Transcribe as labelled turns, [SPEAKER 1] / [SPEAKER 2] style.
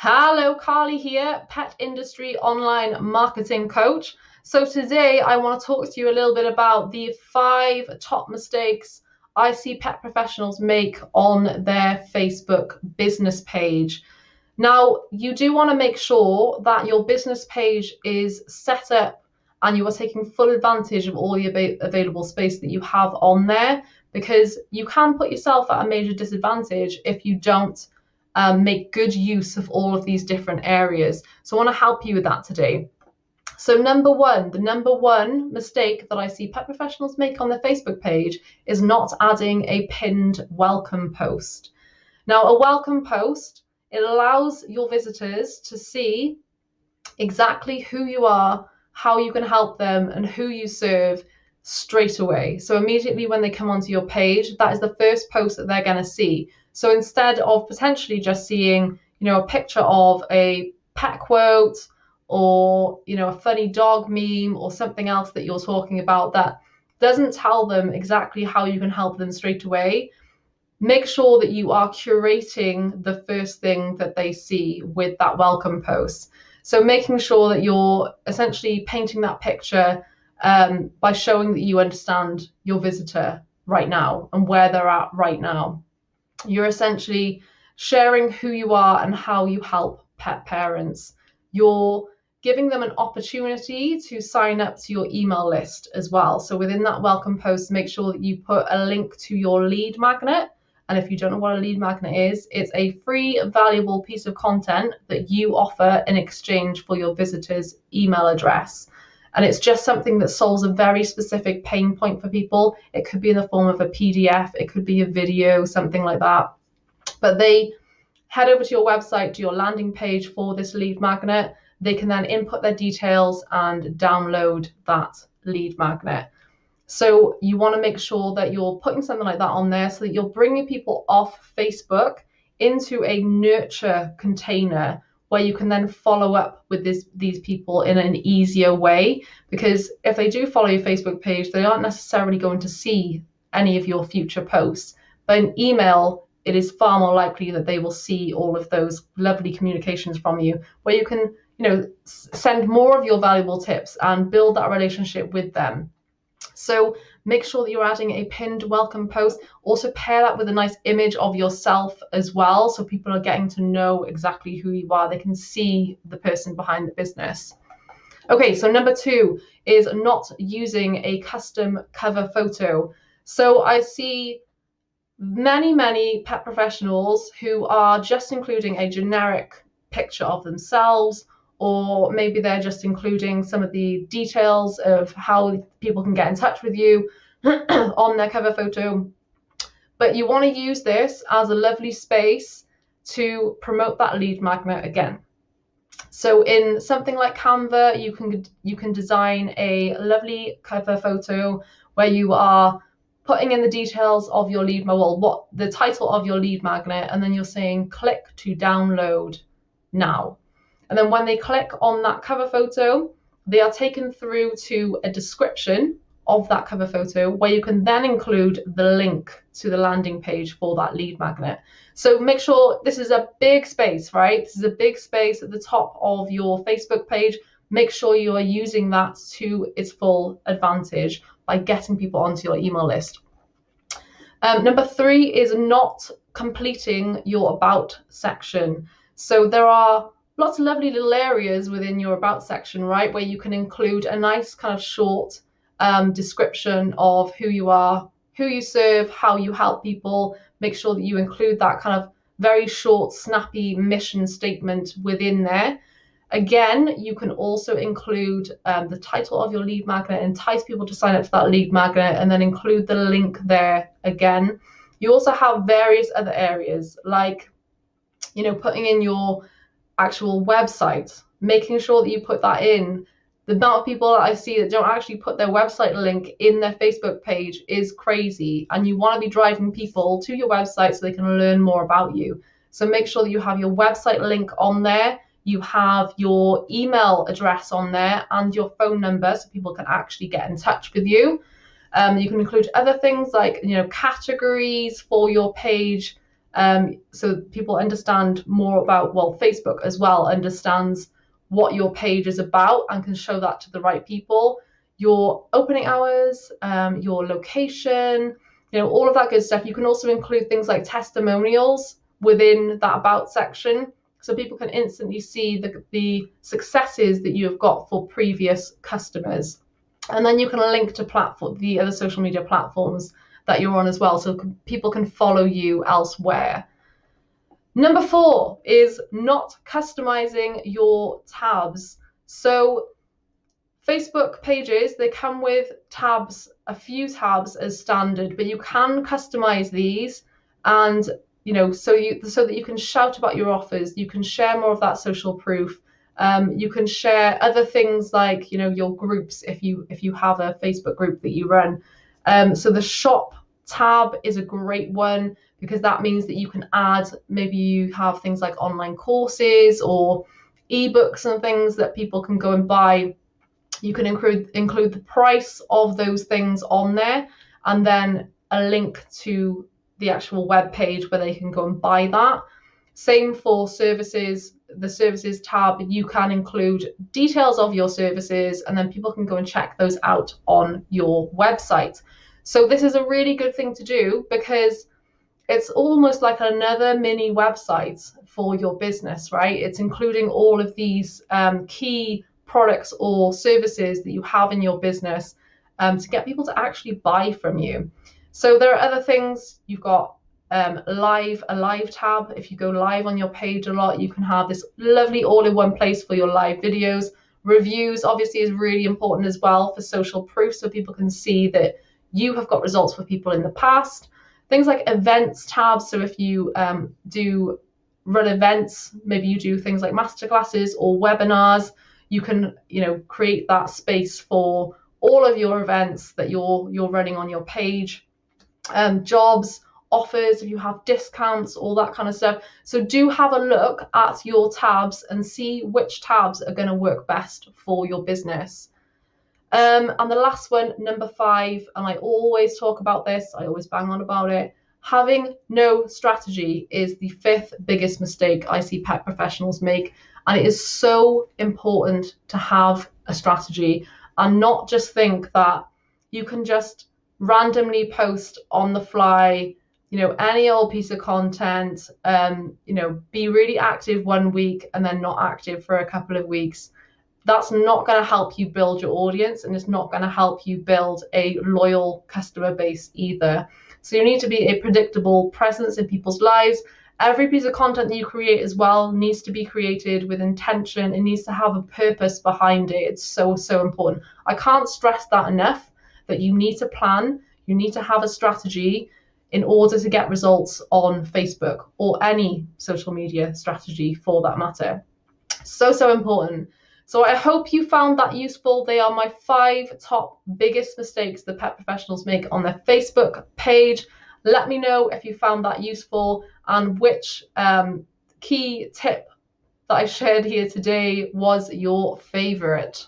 [SPEAKER 1] Hello, Carly here, pet industry online marketing coach. So today I want to talk to you a little bit about the 5 top mistakes I see pet professionals make on their Facebook business page. Now, you do want to make sure that your business page is set up and you are taking full advantage of all the available space that you have on there, because you can put yourself at a major disadvantage if you don't make good use of all of these different areas. So I want to help you with that today. So the number one mistake that I see pet professionals make on their Facebook page is not adding a pinned welcome post. Now, a welcome post, it allows your visitors to see exactly who you are, how you can help them, and who you serve straight away. So immediately when they come onto your page, that is the first post that they're going to see. So instead of potentially just seeing, a picture of a pet quote or, a funny dog meme or something else that you're talking about that doesn't tell them exactly how you can help them straight away, make sure that you are curating the first thing that they see with that welcome post. So making sure that you're essentially painting that picture by showing that you understand your visitor right now and where they're at right now. You're essentially sharing who you are and how you help pet parents. You're giving them an opportunity to sign up to your email list as well. So within that welcome post, make sure that you put a link to your lead magnet. And if you don't know what a lead magnet is, it's a free, valuable piece of content that you offer in exchange for your visitor's email address. And it's just something that solves a very specific pain point for people. It could be in the form of a PDF, it could be a video, something like that. But they head over to your website, to your landing page for this lead magnet. They can then input their details and download that lead magnet. So you want to make sure that you're putting something like that on there so that you're bringing people off Facebook into a nurture container where you can then follow up with these people in an easier way. Because if they do follow your Facebook page, they aren't necessarily going to see any of your future posts. But in email, it is far more likely that they will see all of those lovely communications from you, where you can, send more of your valuable tips and build that relationship with them. So make sure that you're adding a pinned welcome post. Also pair that with a nice image of yourself as well, so people are getting to know exactly who you are. They can see the person behind the business. Okay, so number 2 is not using a custom cover photo. So I see many pet professionals who are just including a generic picture of themselves, or maybe they're just including some of the details of how people can get in touch with you on their cover photo. But you want to use this as a lovely space to promote that lead magnet again. So in something like Canva, you can design a lovely cover photo where you are putting in the details of your lead, what the title of your lead magnet, and then you're saying click to download now. And then when they click on that cover photo, they are taken through to a description of that cover photo where you can then include the link to the landing page for that lead magnet. So make sure this is a big space, right? This is a big space at the top of your Facebook page. Make sure you are using that to its full advantage by getting people onto your email list. Number 3 is not completing your about section. So there are lots of lovely little areas within your about section, right, where you can include a nice kind of short description of who you are, who you serve, how you help people. Make sure that you include that kind of very short, snappy mission statement within there. Again, you can also include the title of your lead magnet, entice people to sign up to that lead magnet, and then include the link there again. You also have various other areas like, putting in your actual website, making sure that you put that in. The amount of people that I see that don't actually put their website link in their Facebook page is crazy, and you want to be driving people to your website so they can learn more about you. So make sure that you have your website link on there, you have your email address on there and your phone number so people can actually get in touch with you. You can include other things like, categories for your page, so people understand more about, well, Facebook as well understands what your page is about and can show that to the right people. Your opening hours, your location, all of that good stuff. You can also include things like testimonials within that about section, so people can instantly see the successes that you have got for previous customers. And then you can link to the other social media platforms that you're on as well, so people can follow you elsewhere. Number 4 is not customizing your tabs. So Facebook pages, they come with tabs, a few tabs as standard, but you can customize these, and so that you can shout about your offers, you can share more of that social proof. You can share other things like your groups if you have a Facebook group that you run. So the shop tab is a great one, because that means that you can add, maybe you have things like online courses or ebooks and things that people can go and buy. You can include the price of those things on there, and then a link to the actual web page where they can go and buy that. Same for services. The services tab, you can include details of your services, and then people can go and check those out on your website. So this is a really good thing to do, because it's almost like another mini website for your business, right? It's including all of these key products or services that you have in your business to get people to actually buy from you. So there are other things. You've got a live tab. If you go live on your page a lot, you can have this lovely all-in-one place for your live videos. Reviews obviously is really important as well for social proof, so people can see that you have got results for people in the past. Things like events tabs. So if you do run events, maybe you do things like masterclasses or webinars, you can create that space for all of your events that you're running on your page. Jobs, offers, if you have discounts, all that kind of stuff. So do have a look at your tabs and see which tabs are going to work best for your business. And the last one, number 5, and I always talk about this, I always bang on about it, having no strategy is the 5th biggest mistake I see pet professionals make. And it is so important to have a strategy and not just think that you can just randomly post on the fly, any old piece of content, be really active one week and then not active for a couple of weeks. That's not going to help you build your audience, and it's not going to help you build a loyal customer base either. So you need to be a predictable presence in people's lives. Every piece of content that you create as well needs to be created with intention. It needs to have a purpose behind it. It's so, so important. I can't stress that enough, that you need to plan, you need to have a strategy in order to get results on Facebook or any social media strategy for that matter. So, so important. So I hope you found that useful. They are my 5 top biggest mistakes that pet professionals make on their Facebook page. Let me know if you found that useful and which key tip that I shared here today was your favorite.